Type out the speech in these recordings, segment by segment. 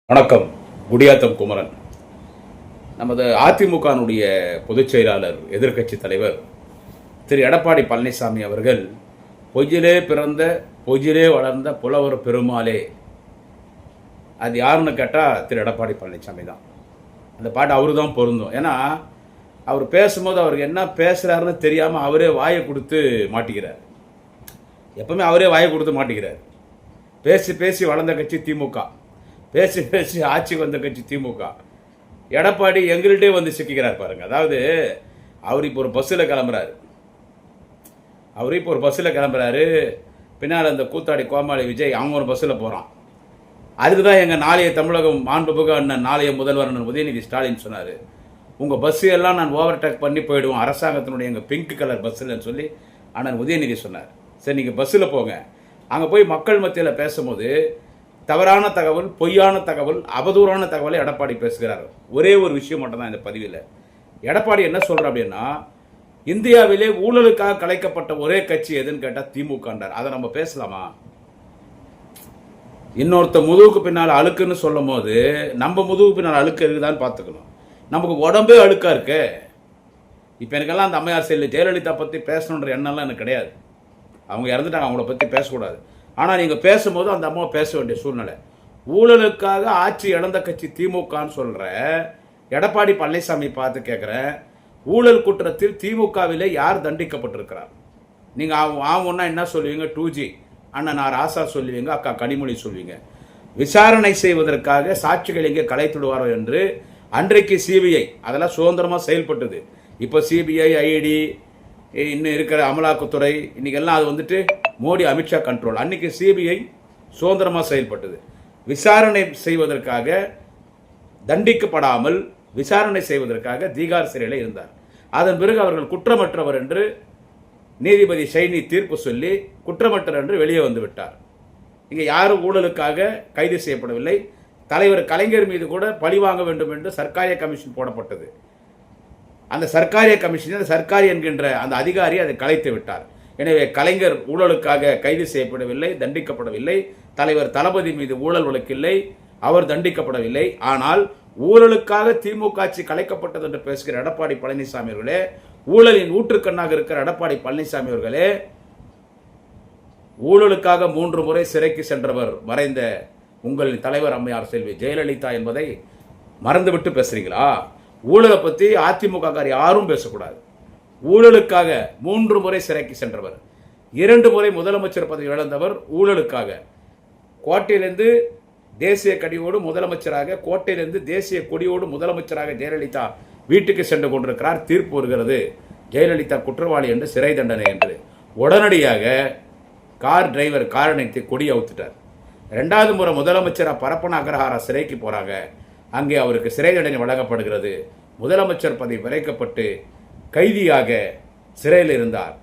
வணக்கம். குடியாத்தம் குமரன். நமது அதிமுகனுடைய பொதுச் செயலாளர், எதிர்க்கட்சி தலைவர் திரு எடப்பாடி பழனிசாமி அவர்கள் பொய்யிலே பிறந்த பொய்யிலே வளர்ந்த புலவர் பெருமாளே, அது யாருன்னு கேட்டால் திரு எடப்பாடி பழனிசாமி தான். அந்த பாட்டு அவரு தான் பொருந்தும். ஏன்னா அவர் பேசும்போது அவருக்கு என்ன பேசுகிறாருன்னு தெரியாமல் அவரே வாயை கொடுத்து மாட்டிக்கிறார். எப்பவுமே அவரே வாயை கொடுத்து மாட்டிக்கிறார். பேசி பேசி வளர்ந்த கட்சி திமுக, பேசி பேசி ஆட்சிக்கு வந்த கட்சி திமுக. எடப்பாடி எங்கள்கிட்டே வந்து சிக்கிக்கிறார் பாருங்க. அதாவது அவர் இப்போ ஒரு பஸ்ஸில் கிளம்புறாரு. பின்னால் அந்த கூத்தாடி கோமாளி விஜய் அவங்க ஒரு பஸ்ஸில் போகிறான். அதுக்கு தான் எங்கள் நாளைய தமிழகம் மாண்புமிகு அண்ணன் நாளைய முதல்வர் அண்ணன் உதயநிதி ஸ்டாலின் சொன்னார், உங்கள் பஸ்ஸு எல்லாம் நான் ஓவர்டேக் பண்ணி போயிடுவோம் அரசாங்கத்தினுடைய எங்கள் பிங்க் கலர் பஸ்ஸில்னு சொல்லி அண்ணன் உதயநிதி சொன்னார். சரி, நீங்கள் பஸ்ஸில் போங்க. அங்கே போய் மக்கள் மத்தியில் பேசும்போது தவறான தகவல், பொய்யான தகவல், அவதூறான தகவலை எடப்பாடி பேசுகிறார். ஒரே ஒரு விஷயம் மட்டும்தான் இந்த பதிவில். எடப்பாடி என்ன சொல்கிறார் அப்படின்னா, இந்தியாவிலே ஊழலுக்காக கலைக்கப்பட்ட ஒரே கட்சி எதுன்னு கேட்டால் திமுகன்றார். அதை நம்ம பேசலாமா? இன்னொருத்த முதுகுக்கு பின்னால் அழுக்குன்னு சொல்லும் போது நம்ம முதுகு பின்னால் அழுக்கு இருக்குதான்னு பார்த்துக்கணும். நமக்கு உடம்பே அழுக்கா இருக்கு. இப்போ எனக்கெல்லாம் அந்த அம்மையார் செல்வி ஜெயலலிதா பற்றி பேசணுன்ற எண்ணம்லாம் எனக்கு கிடையாது. அவங்க இறந்துட்டாங்க, அவங்கள பற்றி பேசக்கூடாது. ஆனால் நீங்கள் பேசும்போது அந்த அம்மாவை பேச வேண்டிய சூழ்நிலை. ஊழலுக்காக ஆட்சி இழந்த கட்சி திமுகன்னு சொல்கிற எடப்பாடி பழனிசாமி பார்த்து கேட்குறேன், ஊழல் குற்றத்தில் திமுகவிலே யார் தண்டிக்கப்பட்டிருக்கிறார்? நீங்கள் ஆகும்னா என்ன சொல்லுவீங்க? 2G அண்ணன் நான் ராசா சொல்லுவீங்க, அக்கா கனிமொழி சொல்லுவீங்க. விசாரணை செய்வதற்காக சாட்சிகள் எங்கே கலைத்துடுவாரோ என்று அன்றைக்கு சிபிஐ அதெல்லாம் சுதந்திரமாக செயல்பட்டது. இப்போ சிபிஐ, ஐடி, இன்னும் இருக்கிற அமலாக்கத்துறை, இன்னைக்கெல்லாம் அது வந்துட்டு மோடி அமித்ஷா கண்ட்ரோல். அன்னைக்கு சிபிஐ சுதந்திரமாக செயல்பட்டது. விசாரணை செய்வதற்காக தண்டிக்கப்படாமல் விசாரணை செய்வதற்காக தீகார் சிறையில் இருந்தார். அதன் பிறகு அவர்கள் குற்றமற்றவர் என்று நீதிபதி ஷைனி தீர்ப்பு சொல்லி குற்றமற்றவர் என்று வெளியே வந்து விட்டார். இங்கே யாரும் ஊழலுக்காக கைது செய்யப்படவில்லை. தலைவர் கலைஞர் மீது கூட பழி வாங்க வேண்டும் என்று சர்க்காரிய கமிஷன் போடப்பட்டது. அந்த சர்க்காரிய கமிஷன், அந்த சர்க்காரி என்கின்ற அந்த அதிகாரி அதை கலைத்து விட்டார். எனவே கலைஞர் ஊழலுக்காக கைது செய்யப்படவில்லை, தண்டிக்கப்படவில்லை. தலைவர் தளபதி மீது ஊழல் வழக்கில்லை, அவர் தண்டிக்கப்படவில்லை. ஆனால் ஊழலுக்காக திமுக ஆட்சி கலைக்கப்பட்டது என்று பேசுகிற எடப்பாடி பழனிசாமி அவர்களே, ஊழலின் ஊற்றுக்கண்ணாக இருக்கிற எடப்பாடி பழனிசாமி அவர்களே, ஊழலுக்காக 3 முறை சிறைக்கு சென்றவர் மறைந்த உங்களின் தலைவர் அம்மையார் செல்வி ஜெயலலிதா என்பதை மறந்துவிட்டு பேசுறீங்களா? ஊழலை பற்றி அதிமுக யாரும் பேசக்கூடாது. ஊழலுக்காக 3 முறை சிறைக்கு சென்றவர், 2 முறை முதலமைச்சர் பதவி இழந்தவர். ஊழலுக்காக கோட்டையிலிருந்து தேசிய கொடியோடு முதலமைச்சராக, கோட்டையிலிருந்து தேசிய கொடியோடு முதலமைச்சராக ஜெயலலிதா வீட்டுக்கு சென்று கொண்டிருக்கிறார். தீர்ப்பு வருகிறது, ஜெயலலிதா குற்றவாளி என்று, சிறை தண்டனை என்று. உடனடியாக கார் டிரைவர் கார் அணைத்து கொடி அவுத்துட்டார். 2வது முறை முதலமைச்சராக பரப்பன அக்ரஹாரா சிறைக்கு போறாங்க. அங்கே அவருக்கு சிறை தண்டனை வழங்கப்படுகிறது. முதலமைச்சர் பதவி விரைக்கப்பட்டு கைதியாக சிறையில் இருந்தார்.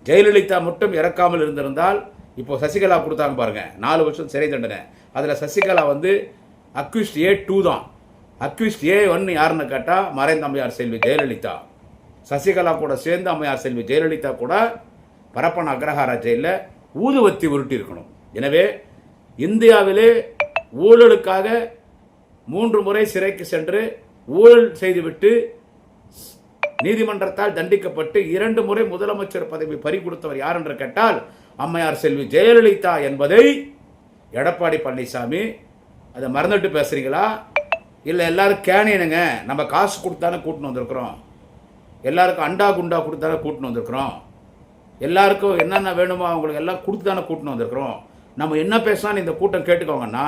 ஜெயலலிதா மட்டும் இறக்காமல் இருந்திருந்தால், இப்போ சசிகலா கொடுத்தாங்க பாருங்க 4 வருஷம் சிறை தண்டனை. அதில் சசிகலா அக்யூஸ்ட் A2 தான். அக்யூஸ்ட் A1 யாருன்னு கேட்டால் மறைந்த அம்மையார் செல்வி ஜெயலலிதா. சசிகலா கூட சேர்ந்து அம்மையார் செல்வி ஜெயலலிதா கூட பரப்பன அக்ரஹாரா ஜெயிலில் ஊதுவத்தி உருட்டி இருக்கணும். எனவே இந்தியாவிலே ஊழலுக்காக 3 முறை சிறைக்கு சென்று ஊழல் செய்துவிட்டு நீதிமன்றத்தால் தண்டிக்கப்பட்டு 2 முறை முதலமைச்சர் பதவி பறி கொடுத்தவர் யார் என்று கேட்டால் அம்மையார் செல்வி ஜெயலலிதா என்பதை எடப்பாடி பழனிசாமி அதை மறந்துட்டு பேசுறீங்களா? இல்லை எல்லாரும் கேனியனுங்க, நம்ம காசு கொடுத்தானே கூட்டின்னு வந்திருக்கிறோம், எல்லாருக்கும் அண்டா குண்டா கொடுத்தானே கூட்டின்னு வந்திருக்கிறோம், எல்லாருக்கும் என்னென்ன வேணுமோ அவங்களுக்கு எல்லாம் கொடுத்து தானே கூட்டின்னு வந்திருக்கிறோம், நம்ம என்ன பேசலான்னு இந்த கூட்டம் கேட்டுக்கோங்கன்னா,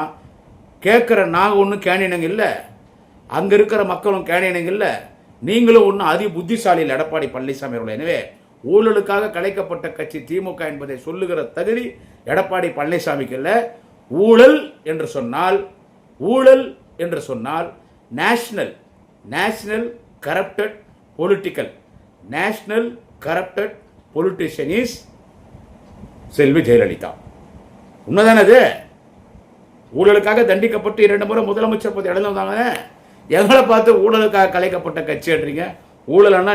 கேட்குற நாங்கள் ஒன்றும் கேனியனுங்க இல்லை, அங்கே இருக்கிற மக்களும் கேனியனுங்க இல்லை, நீங்களும் ஒன்றும் அதி புத்திசாலியில் எடப்பாடி பழனிசாமி அவர்கள். எனவே ஊழலுக்காக கலைக்கப்பட்ட கட்சி திமுக என்பதை சொல்லுகிற தகுதி எடப்பாடி பழனிசாமிக்கு இல்லை. ஊழல் என்று சொன்னால் நேஷனல் கரப்டட் பொலிட்டிஷியன் இஸ் செல்வி ஜெயலலிதா. உண்மைதானே அது? ஊழலுக்காக தண்டிக்கப்பட்டு 2 முறை முதலமைச்சர் பதவி இழந்தவங்க எங்களை பார்த்து ஊழலுக்காக கலைக்கப்பட்ட கட்சின்றீங்க. ஊழல்னா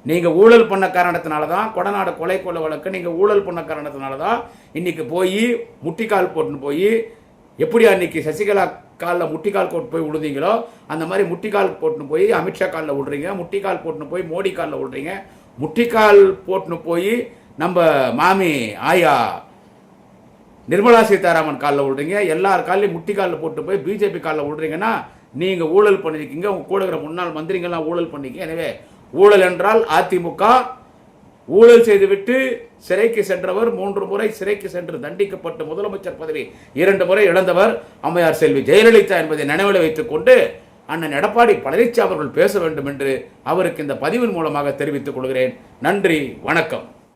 நீங்கள் ஊழல் பண்ண காரணத்தினால தான் கொடநாடு கொலை கொள்ள வழக்கு, நீங்கள் ஊழல் பண்ண காரணத்தினால தான் இன்னைக்கு போய் முட்டிக்கால் போட்டுன்னு போய் எப்படி அன்னைக்கு சசிகலா காலில் முட்டிக்கால் போட்டு போய் விழுந்தீங்களோ அந்த மாதிரி முட்டிக்கால் போட்டுன்னு போய் அமித்ஷா காலில் விடுறீங்க, முட்டிக்கால் போட்டுன்னு போய் மோடி காலில் விடுறீங்க, முட்டிக்கால் போட்டுன்னு போய் நம்ம மாமி ஆயா நிர்மலா சீதாராமன் காலில் விடுறீங்க, எல்லார் காலையும் முட்டிக்காலில் போட்டு போய் பிஜேபி காலில் விடுறீங்கன்னா நீங்கள் ஊழல் பண்ணியிருக்கீங்க. உங்கள் கூட இருக்கிற முன்னாள் மந்திரிகள்லாம் ஊழல் பண்ணிக்க. எனவே ஊழல் என்றால் அதிமுக. ஊழல் செய்துவிட்டு சிறைக்கு சென்றவர், 3 முறை சிறைக்கு சென்று தண்டிக்கப்பட்டு முதலமைச்சர் பதவி 2 முறை இழந்தவர் அம்மையார் செல்வி ஜெயலலிதா என்பதை நினைவில் வைத்துக் கொண்டு அண்ணன் எடப்பாடி பழனிசாமி அவர்கள் பேச வேண்டும் என்று அவருக்கு இந்த பதிவின் மூலமாக தெரிவித்துக் கொள்கிறேன். நன்றி, வணக்கம்.